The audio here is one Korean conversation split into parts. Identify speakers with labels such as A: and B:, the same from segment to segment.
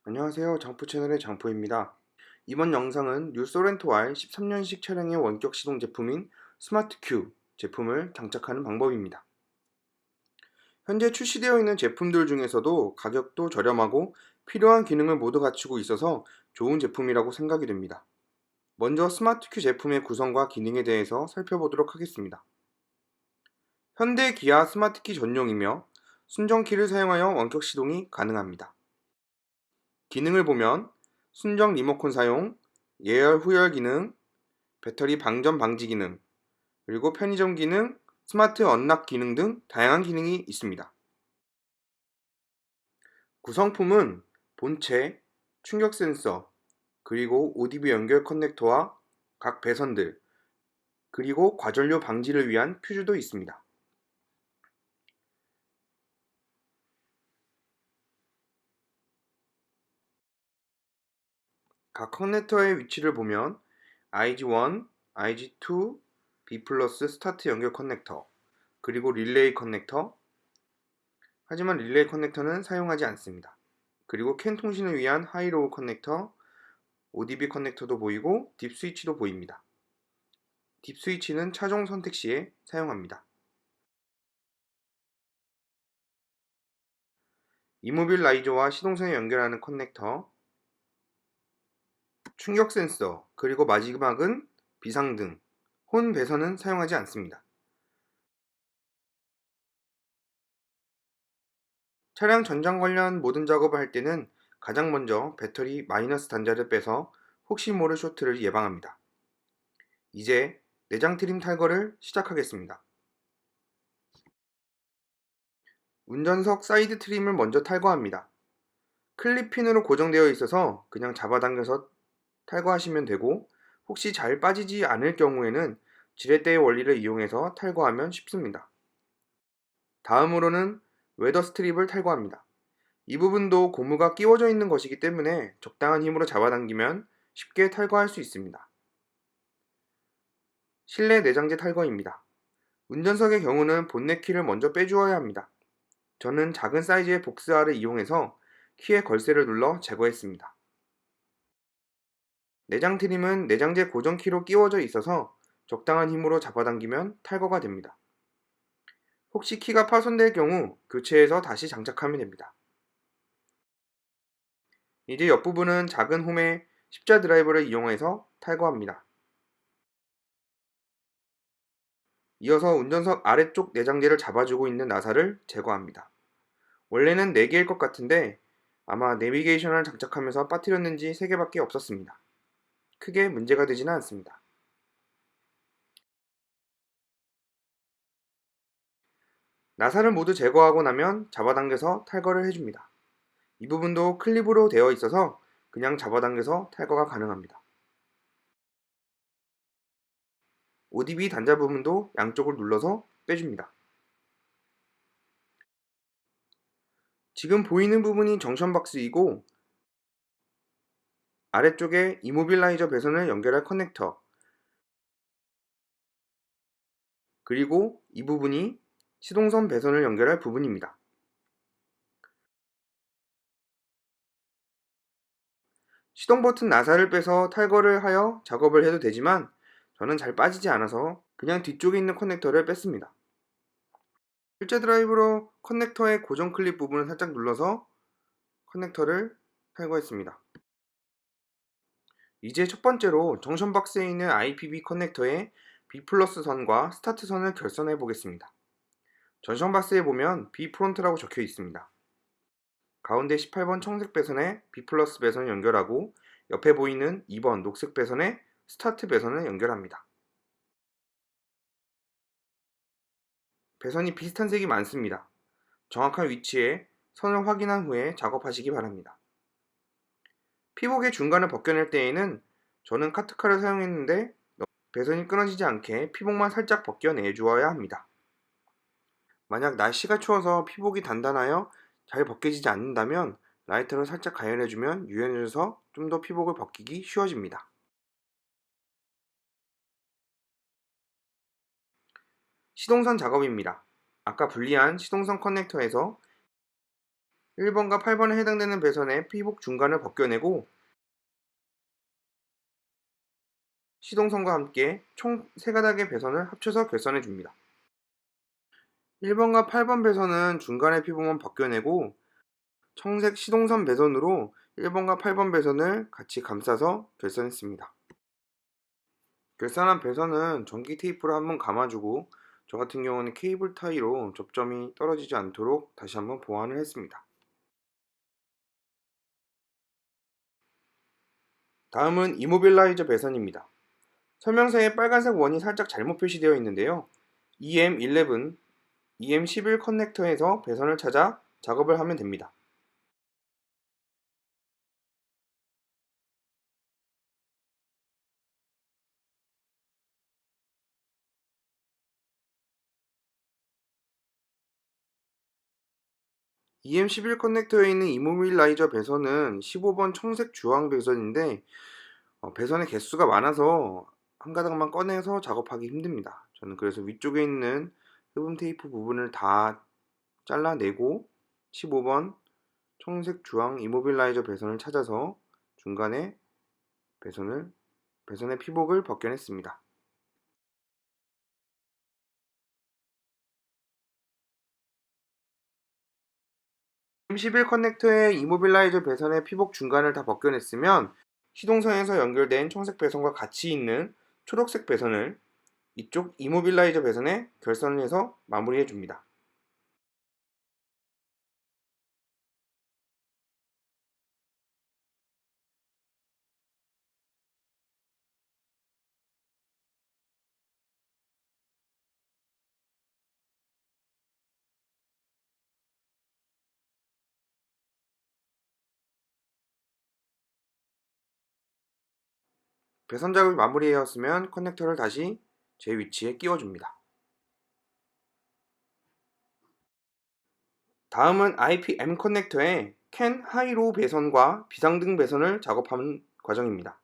A: 안녕하세요. 장프 채널의 장프입니다. 이번 영상은 뉴소렌토 R 13년식 차량의 원격 시동 제품인 스마트 큐 제품을 장착하는 방법입니다. 현재 출시되어 있는 제품들 중에서도 가격도 저렴하고 필요한 기능을 모두 갖추고 있어서 좋은 제품이라고 생각이 됩니다. 먼저 스마트 큐 제품의 구성과 기능에 대해서 살펴보도록 하겠습니다. 현대 기아 스마트 키 전용이며 순정키를 사용하여 원격 시동이 가능합니다. 기능을 보면 순정 리모컨 사용, 예열 후열 기능, 배터리 방전 방지 기능, 그리고 편의점 기능, 스마트 언락 기능 등 다양한 기능이 있습니다. 구성품은 본체, 충격 센서, 그리고 ODB 연결 커넥터와 각 배선들, 그리고 과전류 방지를 위한 퓨즈도 있습니다. 각 커넥터의 위치를 보면 IG1, IG2, B 플러스 스타트 연결 커넥터, 그리고 릴레이 커넥터, 하지만 릴레이 커넥터는 사용하지 않습니다. 그리고 캔 통신을 위한 하이로우 커넥터, ODB 커넥터도 보이고 딥 스위치도 보입니다. 딥 스위치는 차종 선택 시에 사용합니다. 이모빌라이저와 시동선을 연결하는 커넥터, 충격 센서, 그리고 마지막은 비상등, 혼 배선은 사용하지 않습니다. 차량 전장 관련 모든 작업을 할 때는 가장 먼저 배터리 마이너스 단자를 빼서 혹시 모를 쇼트를 예방합니다. 이제 내장 트림 탈거를 시작하겠습니다. 운전석 사이드 트림을 먼저 탈거합니다. 클립핀으로 고정되어 있어서 그냥 잡아당겨서 탈거하시면 되고, 혹시 잘 빠지지 않을 경우에는 지렛대의 원리를 이용해서 탈거하면 쉽습니다. 다음으로는 웨더 스트립을 탈거합니다. 이 부분도 고무가 끼워져 있는 것이기 때문에 적당한 힘으로 잡아당기면 쉽게 탈거할 수 있습니다. 실내 내장재 탈거입니다. 운전석의 경우는 본넷 키를 먼저 빼주어야 합니다. 저는 작은 사이즈의 복스알을 이용해서 키의 걸쇠를 눌러 제거했습니다. 내장 트림은 내장재 고정키로 끼워져 있어서 적당한 힘으로 잡아당기면 탈거가 됩니다. 혹시 키가 파손될 경우 교체해서 다시 장착하면 됩니다. 이제 옆부분은 작은 홈의 십자 드라이버를 이용해서 탈거합니다. 이어서 운전석 아래쪽 내장재를 잡아주고 있는 나사를 제거합니다. 원래는 4개일 것 같은데 아마 내비게이션을 장착하면서 빠뜨렸는지 3개밖에 없었습니다. 크게 문제가 되지는 않습니다. 나사를 모두 제거하고 나면 잡아당겨서 탈거를 해줍니다. 이 부분도 클립으로 되어 있어서 그냥 잡아당겨서 탈거가 가능합니다. ODB 단자 부분도 양쪽을 눌러서 빼줍니다. 지금 보이는 부분이 정션 박스이고 아래쪽에 이모빌라이저 배선을 연결할 커넥터, 그리고 이 부분이 시동선 배선을 연결할 부분입니다. 시동 버튼 나사를 빼서 탈거를 하여 작업을 해도 되지만 저는 잘 빠지지 않아서 그냥 뒤쪽에 있는 커넥터를 뺐습니다. 실제 드라이브로 커넥터의 고정 클립 부분을 살짝 눌러서 커넥터를 탈거했습니다. 이제 첫 번째로 정션 박스에 있는 IPB 커넥터의 B 플러스 선과 스타트 선을 결선해 보겠습니다. 정션 박스에 보면 B 프론트라고 적혀 있습니다. 가운데 18번 청색 배선에 B 플러스 배선을 연결하고 옆에 보이는 2번 녹색 배선에 스타트 배선을 연결합니다. 배선이 비슷한 색이 많습니다. 정확한 위치에 선을 확인한 후에 작업하시기 바랍니다. 피복의 중간을 벗겨낼 때에는 저는 카트칼을 사용했는데 배선이 끊어지지 않게 피복만 살짝 벗겨내 주어야 합니다. 만약 날씨가 추워서 피복이 단단하여 잘 벗겨지지 않는다면 라이터로 살짝 가열해주면 유연해져서 좀 더 피복을 벗기기 쉬워집니다. 시동선 작업입니다. 아까 분리한 시동선 커넥터에서 1번과 8번에 해당되는 배선의 피복 중간을 벗겨내고 시동선과 함께 총 3가닥의 배선을 합쳐서 결선해 줍니다. 1번과 8번 배선은 중간의 피복만 벗겨내고 청색 시동선 배선으로 1번과 8번 배선을 같이 감싸서 결선했습니다. 결선한 배선은 전기 테이프로 한번 감아주고 저 같은 경우는 케이블 타이로 접점이 떨어지지 않도록 다시 한번 보완을 했습니다. 다음은 이모빌라이저 배선입니다. 설명서에 빨간색 원이 살짝 잘못 표시되어 있는데요. EM11, EM11 커넥터에서 배선을 찾아 작업을 하면 됩니다. EM11 커넥터에 있는 이모빌라이저 배선은 15번 청색 주황 배선인데 배선의 개수가 많아서 한 가닥만 꺼내서 작업하기 힘듭니다. 저는 그래서 위쪽에 있는 흡음 테이프 부분을 다 잘라내고 15번 청색 주황 이모빌라이저 배선을 찾아서 중간에 배선의 피복을 벗겨냈습니다. M11 커넥터의 이모빌라이저 배선의 피복 중간을 다 벗겨냈으면 시동선에서 연결된 청색 배선과 같이 있는 초록색 배선을 이쪽 이모빌라이저 배선에 결선을 해서 마무리해 줍니다. 배선 작업이 마무리되었으면 커넥터를 다시 제 위치에 끼워줍니다. 다음은 IPM 커넥터의 캔 하이로우 배선과 비상등 배선을 작업하는 과정입니다.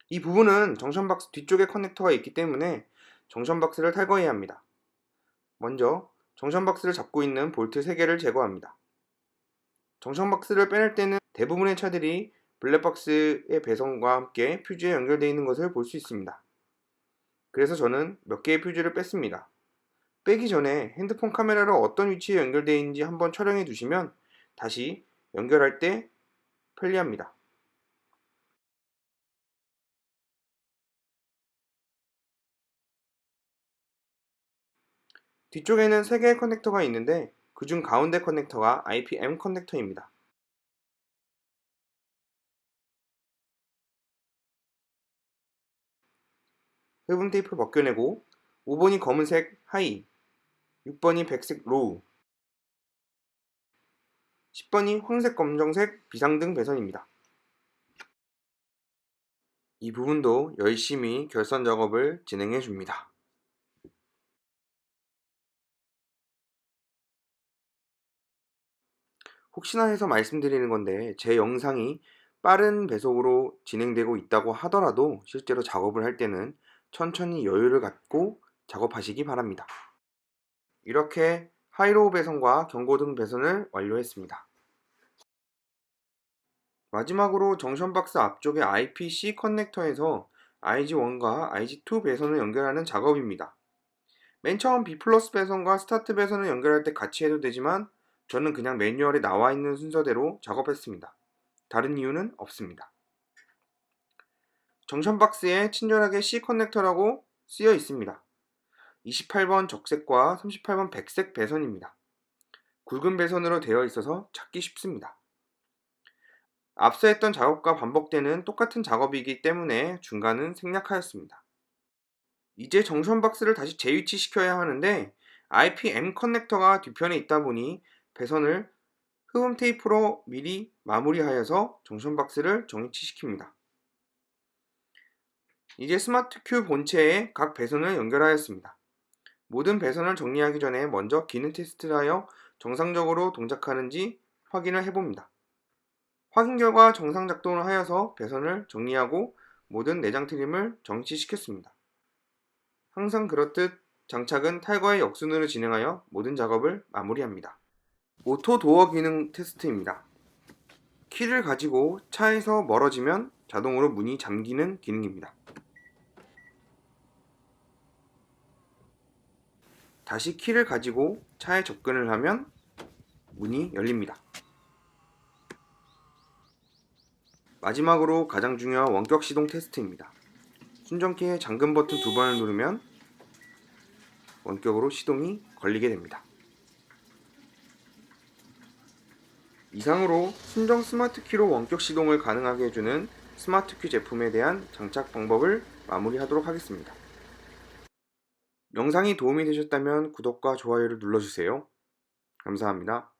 A: 이 부분은 정션 박스 뒤쪽에 커넥터가 있기 때문에 정션 박스를 탈거해야 합니다. 먼저 정션 박스를 잡고 있는 볼트 3개를 제거합니다. 정션 박스를 빼낼 때는 대부분의 차들이 블랙박스의 배선과 함께 퓨즈에 연결되어 있는 것을 볼 수 있습니다. 그래서 저는 몇 개의 퓨즈를 뺐습니다. 빼기 전에 핸드폰 카메라로 어떤 위치에 연결되어 있는지 한번 촬영해 두시면 다시 연결할 때 편리합니다. 뒤쪽에는 3개의 커넥터가 있는데 그중 가운데 커넥터가 IPM 커넥터입니다. 흡음 테이프 벗겨내고 5번이 검은색 하이, 6번이 백색 로우, 10번이 황색 검정색 비상등 배선입니다. 이 부분도 열심히 결선 작업을 진행해 줍니다. 혹시나 해서 말씀드리는 건데 제 영상이 빠른 배속으로 진행되고 있다고 하더라도 실제로 작업을 할 때는 천천히 여유를 갖고 작업하시기 바랍니다. 이렇게 하이로우 배선과 경고등 배선을 완료했습니다. 마지막으로 정션 박스 앞쪽의 IP-C 커넥터에서 IG1과 IG2 배선을 연결하는 작업입니다. 맨 처음 B 플러스 배선과 스타트 배선을 연결할 때 같이 해도 되지만 저는 그냥 매뉴얼에 나와 있는 순서대로 작업했습니다. 다른 이유는 없습니다. 정션 박스에 친절하게 C 커넥터라고 쓰여 있습니다. 28번 적색과 38번 백색 배선입니다. 굵은 배선으로 되어 있어서 찾기 쉽습니다. 앞서 했던 작업과 반복되는 똑같은 작업이기 때문에 중간은 생략하였습니다. 이제 정션 박스를 다시 재위치시켜야 하는데 IPM 커넥터가 뒤편에 있다 보니 배선을 흡음 테이프로 미리 마무리하여서 정션 박스를 정위치시킵니다. 이제 스마트 큐 본체에 각 배선을 연결하였습니다. 모든 배선을 정리하기 전에 먼저 기능 테스트를 하여 정상적으로 동작하는지 확인을 해봅니다. 확인 결과 정상 작동을 하여서 배선을 정리하고 모든 내장 트림을 정치시켰습니다. 항상 그렇듯 장착은 탈거의 역순으로 진행하여 모든 작업을 마무리합니다. 오토 도어 기능 테스트입니다. 키를 가지고 차에서 멀어지면 자동으로 문이 잠기는 기능입니다. 다시 키를 가지고 차에 접근을 하면 문이 열립니다. 마지막으로 가장 중요한 원격 시동 테스트입니다. 순정키의 잠금 버튼 2번을 누르면 원격으로 시동이 걸리게 됩니다. 이상으로 순정 스마트키로 원격 시동을 가능하게 해주는 스마트키 제품에 대한 장착 방법을 마무리하도록 하겠습니다. 영상이 도움이 되셨다면 구독과 좋아요를 눌러주세요. 감사합니다.